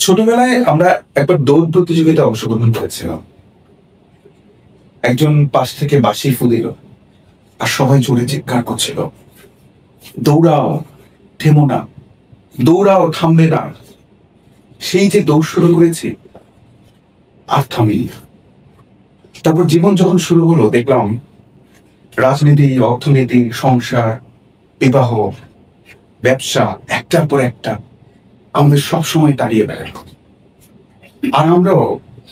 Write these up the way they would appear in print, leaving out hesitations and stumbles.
ছোটবেলায় আমরা একবার দৌড় প্রতিযোগিতায় অংশগ্রহণ করেছিলাম। একজন পাশ থেকে বাঁশি ফুলিল আর সবাই জোরে চিৎকার করছিল, দৌড়াও, থেমো না, দৌড়াও, থামবে না। সেই যে দৌড় শুরু করেছি আর থামিনি। তারপর জীবন যখন শুরু হলো, দেখলাম রাজনীতি, অর্থনীতি, সংসার, বিবাহ, ব্যবসা একটার পর একটা আমাদের সবসময় দাঁড়িয়ে বেড়ায়। আর আমরাও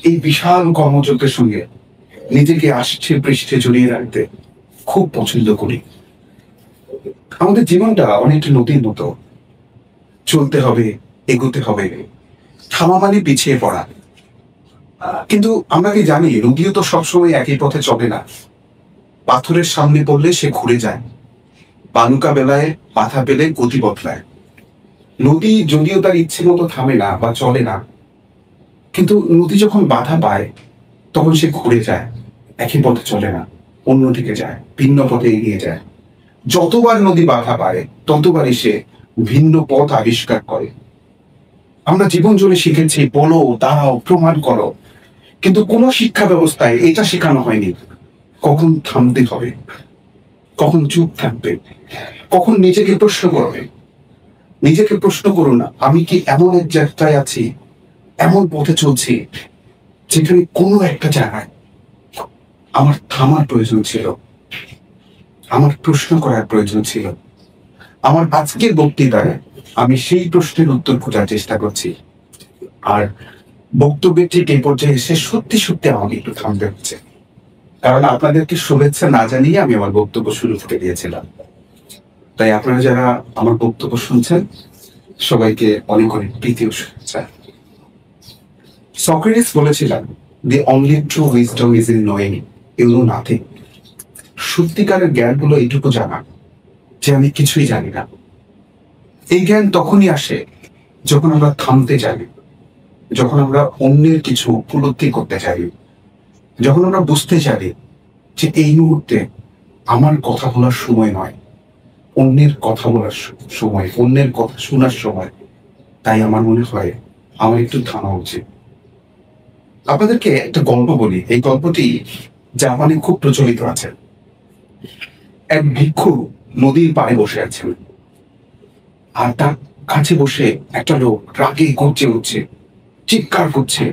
এই বিশাল কর্মযজ্ঞের সঙ্গে নিজেকে আসছে পৃষ্ঠে জড়িয়ে রাখতে খুব পছন্দ করি। আমাদের জীবনটা অনেকটা নদীর মতো, চলতে হবে, এগোতে হবে, থামা মানে পিছিয়ে পড়া। কিন্তু আমরা কি জানি, নদীও তো সবসময় একই পথে চলে না। পাথরের সামনে পড়লে সে ঘুরে যায়, বালুকা বেলায় বাধা পেলে গতি বদলায়। নদী যদিও তার ইচ্ছে মতো থামে না বা চলে না, কিন্তু নদী যখন বাধা পায় তখন সে ঘুরে যায়, একই পথে চলে না, অন্যদিকে যায়, ভিন্ন পথে এগিয়ে যায়। যতবার নদী বাধা পায় ততবারই সে ভিন্ন পথ আবিষ্কার করে। আমরা জীবন জুড়ে শিখেছি বলো, দাঁড়াও, প্রমাণ করো, কিন্তু কোন শিক্ষা ব্যবস্থায় এটা শেখানো হয়নি কখন থামতে হবে, কখন চুপ থাকবে, কখন নিজেকে প্রশ্ন করবে। নিজেকে প্রশ্ন করো না, আমি কি এমন এক জায়গায় আছি, এমন পথে চলছি যেখানে কোনো একটা জায়গায় আমার থামার প্রয়োজন ছিল, আমার প্রশ্ন করার প্রয়োজন ছিল। আমার আজকের বক্তৃতায় আমি সেই প্রশ্নের উত্তর খোঁজার চেষ্টা করছি। আর বক্তব্যের ঠিক এই পর্যায়ে এসে সত্যি সত্যি আমাকে একটু থামতে হচ্ছে, কারণ আপনাদেরকে শুভেচ্ছা না জানিয়ে আমি আমার বক্তব্য শুরু করে দিয়েছিলাম। তাই আপনারা যারা আমার বক্তব্য শুনছেন সবাইকে অনেক অনেক প্রীতি ও শুভেচ্ছা। সক্রেটিস বলেছিলেন, the only true wisdom is in knowing you know nothing. সত্যিকারের জ্ঞান হলো এইটুকু জানা যে আমি কিছুই জানি না। এই জ্ঞান তখনই আসে যখন আমরা থামতে জানি, যখন আমরা অন্যের কিছু উপলব্ধি করতে চাই, যখন আমরা বুঝতে চাই যে এই মুহূর্তে আমার কথা বলার সময় নয়, অন্যের কথা বলার সময়, অন্যের কথা শোনার সময়। তাই আমার মনে হয় আমার একটু থামা উচিত। আপনাদেরকে একটা গল্প বলি। এই গল্পটি জাপানে খুব প্রচলিত আছে। এক ভিক্ষু নদীর পাড়ে বসে আছেন, আর তার কাছে বসে একটা লোক রাগে গর্জে উঠছে, চিৎকার করছে।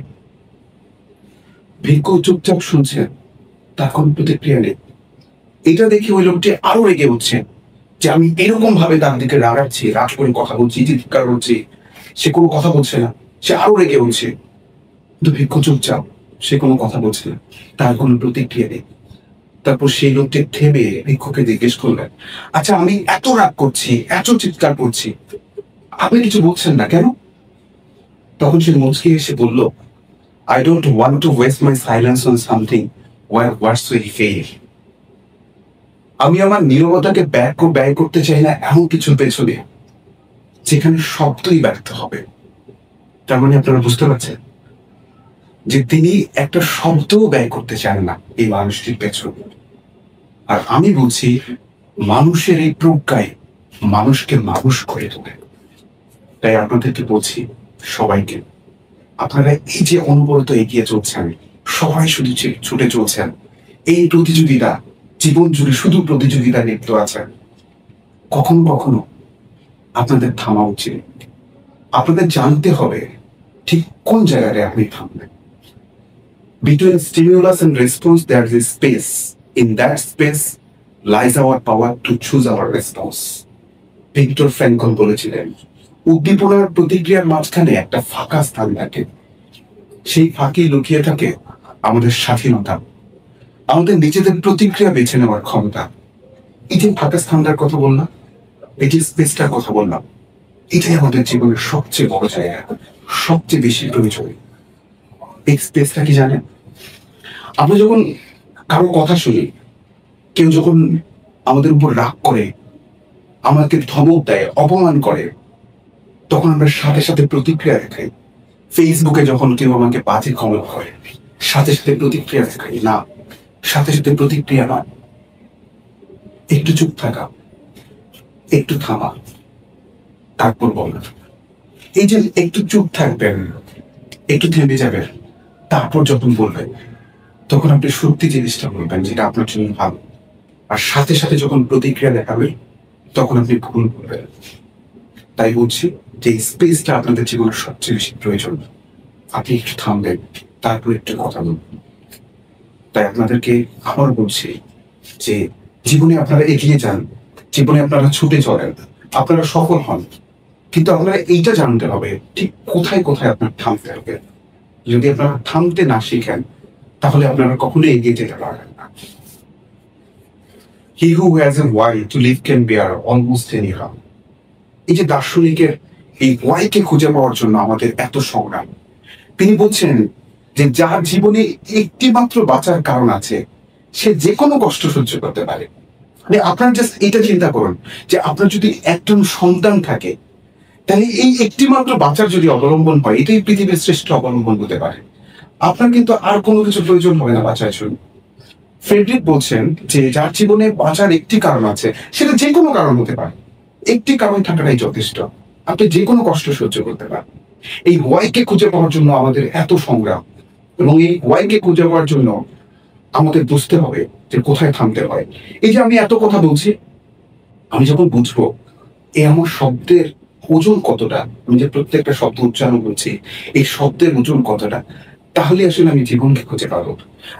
ভিক্ষু চুপচাপ শুনছে, তার কোন প্রতিক্রিয়া নেই। এটা দেখে ওই লোকটি আরো রেগে উঠছে যে আমি এরকম ভাবে তার দিকে রাগাচ্ছি, রাগ করে কথা বলছি, চিৎকার করছি, সে কোনো কথা বলছে না। সে আরো রেগে উঠছে, কিন্তু ভিক্ষু চুপচাপ, সে কোনো কথা বলছে না, তার কোনো প্রতিক্রিয়া নেই। তারপর সেই লোকটি থেমে ভিক্ষুকে জিজ্ঞেস করলেন, আচ্ছা আমি এত রাগ করছি, এত চিৎকার করছি, আপনি কিছু বলছেন না কেন? তখন সে মুচকি এসে বলল, I don't want to waste my silence on something where words will fail. আমি আমার নীরবতাকে ব্যয় করতে চাই না এমন কিছুর পেছনে যেখানে শব্দই ব্যর্থ হবে। তার মানে আপনারা বুঝতে পারছেন যে তিনি একটা শব্দও ব্যয় করতে চান না এই মানুষটির পেছনে। আর আমি বলছি, মানুষের এই প্রজ্ঞায় মানুষকে মানুষ করে তোলে। তাই আপনাদেরকে বলছি, সবাইকে, আপনারা এই যে অনবরত এগিয়ে চলছেন, সবাই শুধু ছুটে চলছেন, এই প্রতিযোগিতা জীবন জুড়ে শুধু প্রতিযোগিতা লিপ্ত আছেন, কখনো কখনো আপনাদের থামা উচিত। আপনাদের জানতে হবে ঠিক কোন জায়গায় আপনি থামবেন। Between stimulus and response there is a space. In that space lies our power to choose our response. Victor Frankl বলেছিলেন, উদ্দীপনার প্রতিক্রিয়ার মাঝখানে একটা ফাঁকা স্থান থাকে, সেই ফাঁকে লুকিয়ে থাকে আমাদের স্বাধীনতা, আমাদের নিজেদের প্রতিক্রিয়া বেছে নেওয়ার ক্ষমতা। এই যে ফাঁকা স্থানটার কথা বললাম, এই যে স্পেসটার কথা বললাম, এটাই আমাদের জীবনের সবচেয়ে বড় জায়গা, সবচেয়ে বেশি প্রয়োজন। এই স্পেসটা কি জানেন? আমরা যখন কারো কথা শুনি, কেউ যখন আমাদের উপর রাগ করে, আমাকে ধমক দেয়, অপমান করে, তখন আমরা সাথে সাথে প্রতিক্রিয়া দেখাই। ফেসবুকে যখন কেউ আমাকে বাজে কমেন্ট করে, সাথে সাথে প্রতিক্রিয়া দেখাই না, সাথে সাথে প্রতিক্রিয়া নয়, একটু চুপ থাকা, একটু থামা, তারপর বলা। এই যে একটু চুপ থাকবেন, একটু থেমে যাবে, তারপর যখন বলবেন তখন আপনি সত্যি জিনিসটা বলবেন যেটা আপনার জন্য ভালো। আর সাথে সাথে যখন প্রতিক্রিয়া দেখাবেন তখন আপনি ভুল করবেন। তাই বলছি যে স্পেসটা আপনাদের জীবনের সবচেয়ে বেশি প্রয়োজন। আপনি একটু থামবেন, তারপর একটু কথা বলবেন। তাই আপনাদেরকে আবার বলছি যে জীবনে আপনারা এগিয়ে যান, জীবনে আপনারা ছুটে চলেন, আপনারা সফল হন, কিন্তু আপনারা এইটা জানতে হবে ঠিক কোথায় কোথায় আপনার থামতে হবে। যদি আপনারা থামতে না শিখেন তাহলে আপনারা কখনোই এগিয়ে যেতে পারবেন না। He who has a why to live can bear almost any harm. এই যে দার্শনিকের এই ওয়াইকে খুঁজে পাওয়ার জন্য আমাদের এত সংগ্রাম, তিনি বলছেন যে যার জীবনে একটি মাত্র বাঁচার কারণ আছে সে যে কোনো কষ্ট সহ্য করতে পারে। মানে আপনার জাস্ট এটা চিন্তা করুন যে আপনার যদি একজন সন্তান থাকে, তাহলে এই একটি মাত্র বাঁচার যদি অবলম্বন হয়, এটাই পৃথিবীর শ্রেষ্ঠ অবলম্বন হতে পারে। আপনার কিন্তু আর কোনো কিছু প্রয়োজন হবে না বাঁচার জন্য। ফ্রেডরিক বলছেন যে যার জীবনে বাঁচার একটি কারণ আছে, সেটা যে কোনো কারণ হতে পারে, একটি কারণ থাকাটাই যথেষ্ট। আপনি যে কোনো কষ্ট সহ্য করতে পারেন। এই ওয়াইকে খুঁজে পাওয়ার জন্য আমাদের এত সংগ্রাম, এবং এই ওয়াইকে খুঁজে পাওয়ার জন্য আমাদের বুঝতে হবে যে কোথায় থামতে হয়। এই যে আমি এত কথা বলছি, আমি যখন বুঝবো এই আমার শব্দের ওজন কতটা, আমি যে প্রত্যেকটা শব্দ উচ্চারণ করছি এই শব্দের ওজন কতটা, তাহলে আসলে আমি জীবনকে খুঁজে পাবো।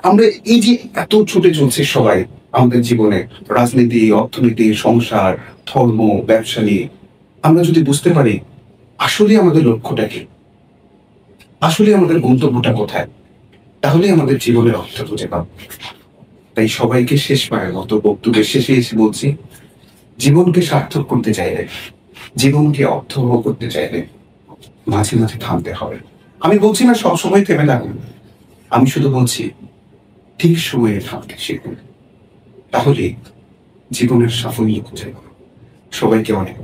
আমরা এই যে এত ছুটে চলছে সবাই আমাদের জীবনে, রাজনীতি, অর্থনীতি, সংসার, ধর্ম, ব্যবসা নিয়ে, আমরা যদি বুঝতে পারি আসলে আমাদের লক্ষ্যটা কি, আসলে আমাদের গন্তব্যটা কোথায়, তাহলে আমাদের জীবনের অর্থ খুঁজে পাবো। তাই সবাইকে শেষবারের মতো বক্তব্যের শেষে এসে বলছি, জীবনকে সার্থক করতে চাইলে, জীবনকে অর্থবহ করতে চাইলে মাঝে মাঝে থামতে হবে। আমি বলছি না সবসময় থেমে থাকুন, আমি শুধু বলছি ঠিক সময়ে থামতে শিখুন, তাহলে জীবনের সাফল্য খুঁজে পাবেন। সবাইকে অনেক